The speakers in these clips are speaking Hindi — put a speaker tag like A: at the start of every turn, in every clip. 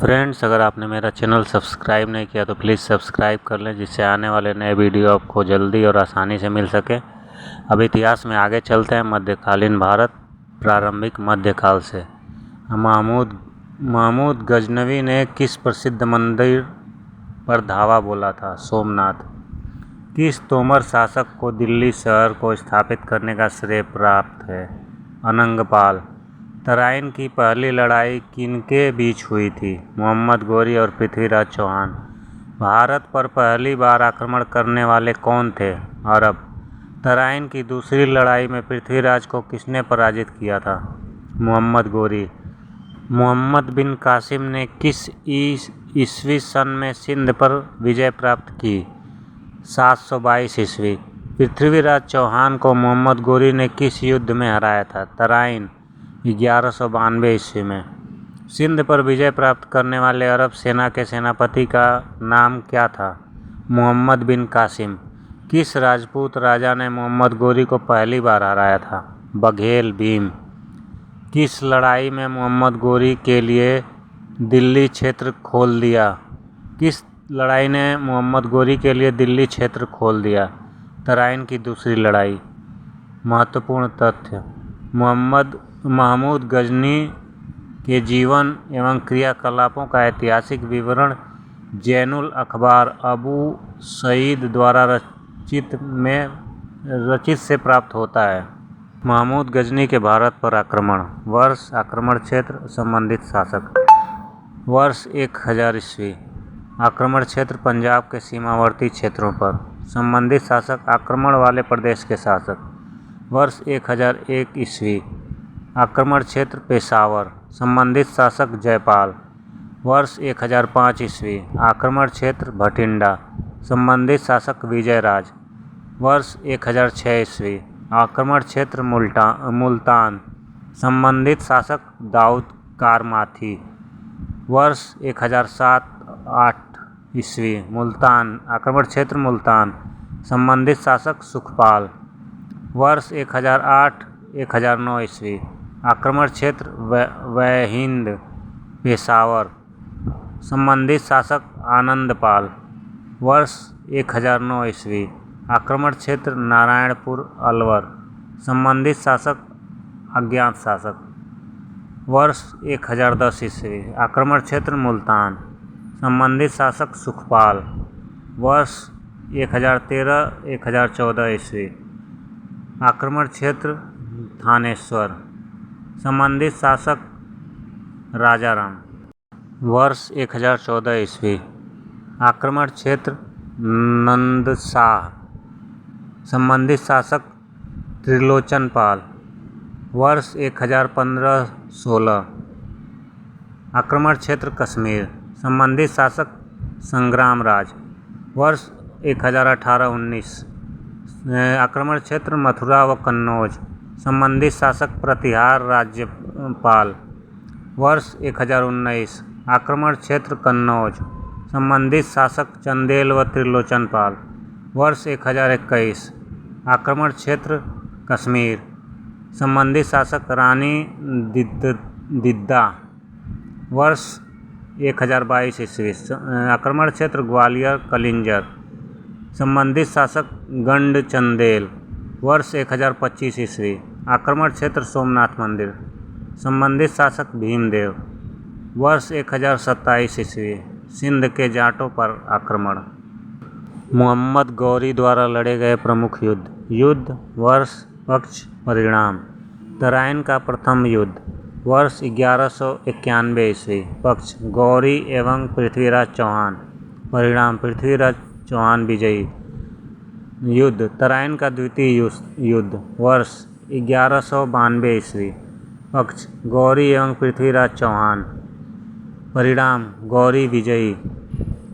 A: फ्रेंड्स, अगर आपने मेरा चैनल सब्सक्राइब नहीं किया तो प्लीज़ सब्सक्राइब कर लें, जिससे आने वाले नए वीडियो आपको जल्दी और आसानी से मिल सके। अब इतिहास में आगे चलते हैं। मध्यकालीन भारत, प्रारंभिक मध्यकाल से। महमूद गजनवी ने किस प्रसिद्ध मंदिर पर धावा बोला था? सोमनाथ। किस तोमर शासक को दिल्ली शहर को स्थापित करने का श्रेय प्राप्त है? अनंगपाल। तराइन की पहली लड़ाई किनके बीच हुई थी? मोहम्मद गौरी और पृथ्वीराज चौहान। भारत पर पहली बार आक्रमण करने वाले कौन थे? अरब। तराइन की दूसरी लड़ाई में पृथ्वीराज को किसने पराजित किया था? मोहम्मद गौरी। मोहम्मद बिन कासिम ने किस ईस्वी सन में सिंध पर विजय प्राप्त की? 722 ईस्वी। पृथ्वीराज चौहान को मोहम्मद गौरी ने किस युद्ध में हराया था? तराइन, 1192 ईस्वी में। सिंध पर विजय प्राप्त करने वाले अरब सेना के सेनापति का नाम क्या था? मोहम्मद बिन कासिम। किस राजपूत राजा ने मोहम्मद गौरी को पहली बार हराया था? बघेल भीम। किस लड़ाई में मोहम्मद गौरी के लिए दिल्ली क्षेत्र खोल दिया? किस लड़ाई ने मोहम्मद गौरी के लिए दिल्ली क्षेत्र खोल दिया? तराइन की दूसरी लड़ाई। महत्वपूर्ण तथ्य: महमूद गजनी के जीवन एवं क्रियाकलापों का ऐतिहासिक विवरण ज़ैनुल अखबार अबू सईद द्वारा रचित से प्राप्त होता है। महमूद गजनी के भारत पर आक्रमण। वर्ष, आक्रमण क्षेत्र, संबंधित शासक। वर्ष 1000 ईस्वी। आक्रमण क्षेत्र पंजाब के सीमावर्ती क्षेत्रों पर। संबंधित शासक आक्रमण वाले प्रदेश के शासक। वर्ष 1001 ईस्वी। आक्रमण क्षेत्र पेशावर। संबंधित शासक जयपाल। वर्ष 1005 ईस्वी। आक्रमण क्षेत्र भटिंडा। संबंधित शासक विजयराज। वर्ष 1006 ईस्वी। आक्रमण क्षेत्र मुल्तान। संबंधित शासक दाऊद कारमाथी। वर्ष 1007-8 ईस्वी। मुल्तान, आक्रमण क्षेत्र मुल्तान। संबंधित शासक सुखपाल। वर्ष 1008-1009 ईस्वी। आक्रमण क्षेत्र वहिंद, पेशावर। संबंधित शासक आनंदपाल। वर्ष 1009 ईस्वी। आक्रमण क्षेत्र नारायणपुर, अलवर। संबंधित शासक अज्ञात शासक। वर्ष 1010 ईस्वी। आक्रमण क्षेत्र मुल्तान। संबंधित शासक सुखपाल। वर्ष 1013-1014 ईस्वी। आक्रमण क्षेत्र थानेश्वर। संबंधित शासक राजाराम। वर्ष 1014 ईस्वी। आक्रमण क्षेत्र नंदशाह। संबंधित शासक त्रिलोचनपाल। वर्ष 1015-16। आक्रमण क्षेत्र कश्मीर। संबंधित शासक संग्रामराज। वर्ष 1018-19। आक्रमण क्षेत्र मथुरा व कन्नौज। संबंधित शासक प्रतिहार राज्यपाल। वर्ष 1019। आक्रमण क्षेत्र कन्नौज। संबंधित शासक चंदेल व त्रिलोचनपाल। वर्ष 1021। आक्रमण क्षेत्र कश्मीर। संबंधित शासक रानी दिद्दा। वर्ष 1022 ईस्वी। आक्रमण क्षेत्र ग्वालियर, कलिंजर। संबंधित शासक गंड चंदेल। वर्ष 1025 ईस्वी। आक्रमण क्षेत्र सोमनाथ मंदिर। संबंधित शासक भीमदेव। वर्ष 1027 ईस्वी। सिंध के जाटों पर आक्रमण। मोहम्मद गौरी द्वारा लड़े गए प्रमुख युद्ध। वर्ष, पक्ष, परिणाम। तराइन का प्रथम युद्ध। वर्ष 1191 ईस्वी। पक्ष, गौरी एवं पृथ्वीराज चौहान। परिणाम, पृथ्वीराज चौहान विजयी। युद्ध, तराइन का द्वितीय युद्ध। वर्ष 1192 ईस्वी। पक्ष, गौरी एवं पृथ्वीराज चौहान। परिणाम, गौरी विजयी।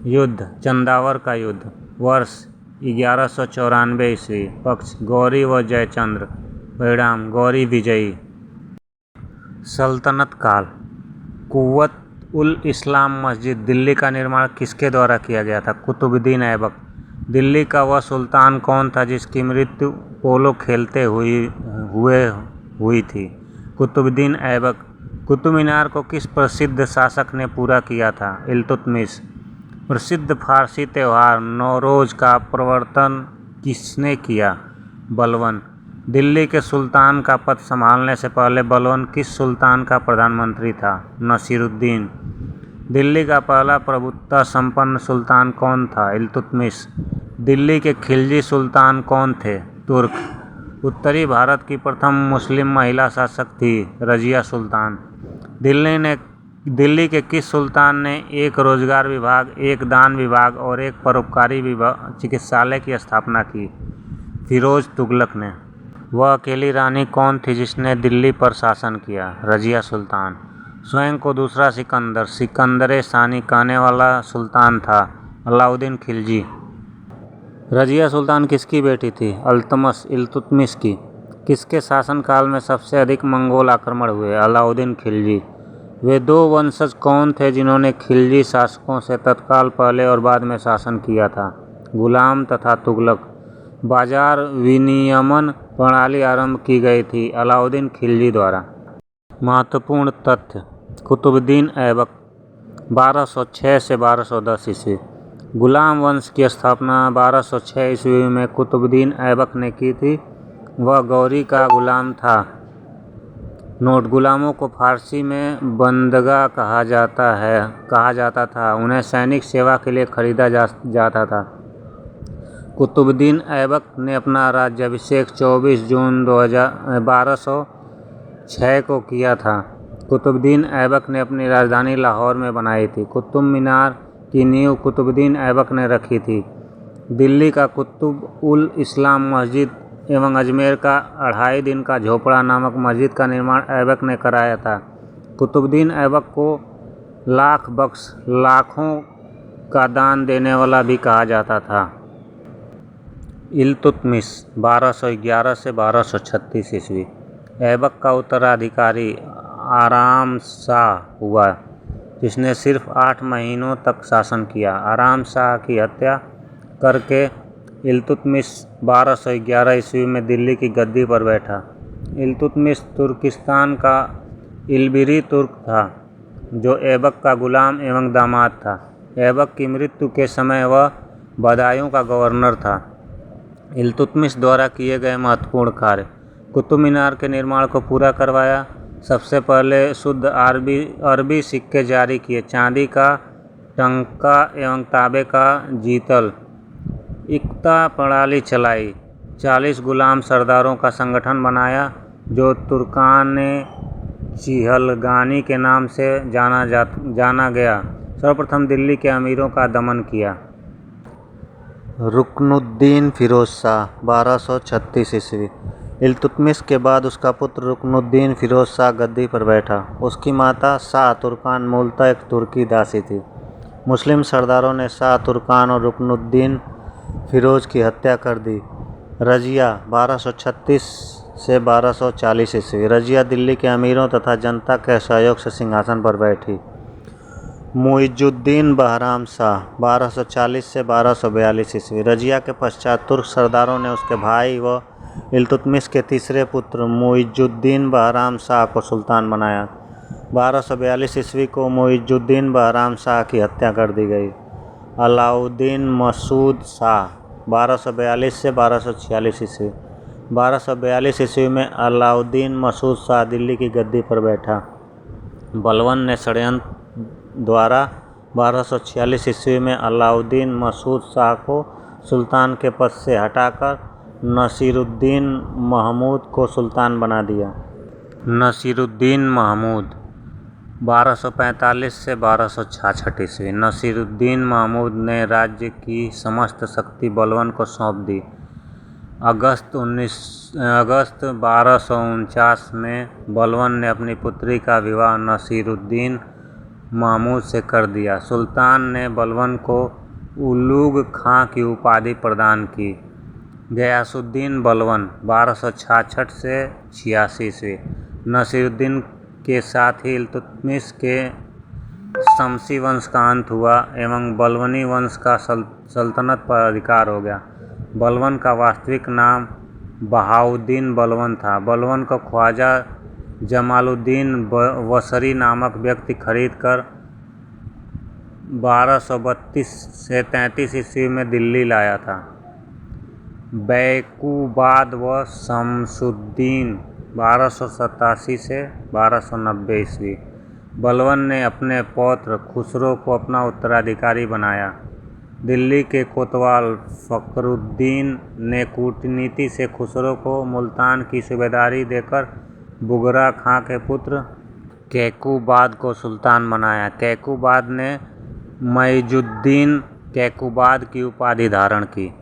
A: युद्ध, चंदावर का युद्ध। वर्ष 1194 ईस्वी। पक्ष, गौरी व जयचंद्र। परिणाम, गौरी विजयी। सल्तनत काल। कुव्वत उल इस्लाम मस्जिद दिल्ली का निर्माण किसके द्वारा किया गया था? कुतुबुद्दीन ऐबक। दिल्ली का वह सुल्तान कौन था जिसकी मृत्यु पोलो खेलते हुए हुई थी? कुतुबुद्दीन ऐबक। कुतुब मीनार को किस प्रसिद्ध शासक ने पूरा किया था? इल्तुतमिश। प्रसिद्ध फारसी त्यौहार नौरोज़ का प्रवर्तन किसने किया? बलबन। दिल्ली के सुल्तान का पद संभालने से पहले बलबन किस सुल्तान का प्रधानमंत्री था? नसीरुद्दीन। दिल्ली का पहला प्रभुत्व संपन्न सुल्तान कौन था? इल्तुतमिश। दिल्ली के खिलजी सुल्तान कौन थे? तुर्क। उत्तरी भारत की प्रथम मुस्लिम महिला शासक थी? रजिया सुल्तान। दिल्ली के किस सुल्तान ने एक रोजगार विभाग, एक दान विभाग और एक परोपकारी चिकित्सालय की स्थापना की? फिरोज तुगलक ने। वह अकेली रानी कौन थी जिसने दिल्ली पर शासन किया? रजिया सुल्तान। स्वयं को दूसरा सिकंदर, सिकंदर सानी कहने वाला सुल्तान था? अलाउद्दीन खिलजी। रजिया सुल्तान किसकी बेटी थी? अल्तमश इल्तुतमिश की। किसके शासनकाल में सबसे अधिक मंगोल आक्रमण हुए? अलाउद्दीन खिलजी। वे दो वंशज कौन थे जिन्होंने खिलजी शासकों से तत्काल पहले और बाद में शासन किया था? गुलाम तथा तुगलक। बाजार विनियमन प्रणाली आरंभ की गई थी? अलाउद्दीन खिलजी द्वारा। महत्वपूर्ण तथ्य: कुतुबुद्दीन ऐबक 1206 से 1210 ईस्वी। गुलाम वंश की स्थापना 1206 ईस्वी में कुतुबुद्दीन ऐबक ने की थी। वह गौरी का गुलाम था। नोट: गुलामों को फारसी में बंदगा कहा जाता था। उन्हें सैनिक सेवा के लिए खरीदा जाता था। कुतुबुद्दीन ऐबक ने अपना राज्याभिषेक 24 जून 1206 को किया था। कुतुबुद्दीन ऐबक ने अपनी राजधानी लाहौर में बनाई थी। कुतुब मीनार की नींव कुतुबुद्दीन ऐबक ने रखी थी। दिल्ली का कुतुब उल इस्लाम मस्जिद एवं अजमेर का 2.5 दिन का झोपड़ा नामक मस्जिद का निर्माण ऐबक ने कराया था। कुतुबुद्दीन ऐबक को लाख बख्श, लाखों का दान देने वाला भी कहा जाता था। इल्तुतमिश 1211 से 1236 ईस्वी। ऐबक का उत्तराधिकारी आराम शाह हुआ, जिसने सिर्फ 8 महीनों तक शासन किया। आराम शाह की हत्या करके इल्तुतमिश 1211 ईस्वी में दिल्ली की गद्दी पर बैठा। इल्तुतमिश तुर्किस्तान का इलबिरी तुर्क था, जो ऐबक का गुलाम एवं दामाद था। ऐबक की मृत्यु के समय वह बदायूं का गवर्नर था। इल्तुतमिश द्वारा किए गए महत्वपूर्ण कार्य: कुतुब मीनार के निर्माण को पूरा करवाया। सबसे पहले शुद्ध अरबी सिक्के जारी किए। चांदी का टंका एवं तांबे का जीतल। इक्ता प्रणाली चलाई। 40 गुलाम सरदारों का संगठन बनाया, जो तुर्काने चिहलगानी के नाम से जाना गया। सर्वप्रथम दिल्ली के अमीरों का दमन किया। रुकनुद्दीन फिरोज शाह 1236 ईस्वी। इल्तुतमिश के बाद उसका पुत्र रुकनुद्दीन फिरोज शाह गद्दी पर बैठा। उसकी माता शाह तुर्कान मूलतः एक तुर्की दासी थी। मुस्लिम सरदारों ने शाह तुर्कान और रुकनुद्दीन फिरोज की हत्या कर दी। रजिया 1236 से 1240 ईस्वी। रजिया दिल्ली के अमीरों तथा जनता के सहयोग से सिंहासन पर बैठी। मुइजुद्दीन बहराम शाह 1240 से 1242 ईस्वी। रजिया के पश्चात तुर्क सरदारों ने उसके भाई व इल्तुतमिश के तीसरे पुत्र मुइजुद्दीन बहराम शाह को सुल्तान बनाया। 1242 ईस्वी को मुइजुद्दीन बहराम शाह की हत्या कर दी गई। अलाउद्दीन मसूद शाह 1242 से 1246 ईस्वी। 1242 ईस्वी में अलाउद्दीन मसूद शाह दिल्ली की गद्दी पर बैठा। बलबन ने षड्यंत्र द्वारा 1246 ईस्वी में अलाउद्दीन मसूद शाह को सुल्तान के पद से हटाकर नसीरुद्दीन महमूद को सुल्तान बना दिया। नसीरुद्दीन महमूद 1245 से 1266 ईस्वी। नसीरुद्दीन महमूद ने राज्य की समस्त शक्ति बलबन को सौंप दी। अगस्त 1249 में बलबन ने अपनी पुत्री का विवाह नसीरुद्दीन महमूद से कर दिया। सुल्तान ने बलबन को उलूग खां की उपाधि प्रदान की। गयासुद्दीन बलबन 1266 से 86 ईस्वी। नसीरुद्दीन के साथ ही इल्तुतमिश के शमसी वंश का अंत हुआ एवं बलबनी वंश का सल्तनत पर अधिकार हो गया। बलबन का वास्तविक नाम बहाउद्दीन बलबन था। बलबन को ख्वाजा जमालुद्दीन वसरी नामक व्यक्ति खरीद कर 1232 से 33 ईस्वी में दिल्ली लाया था। बैकुबाद व शमसुद्दीन 1287 से 1290 ईस्वी। बलबन ने अपने पौत्र खुसरो को अपना उत्तराधिकारी बनाया। दिल्ली के कोतवाल फखरुद्दीन ने कूटनीति से खुसरो को मुल्तान की सूबेदारी देकर बुगरा खां के पुत्र कैकुबाद को सुल्तान बनाया। कैकुबाद ने मुइजुद्दीन कैकुबाद की उपाधि धारण की।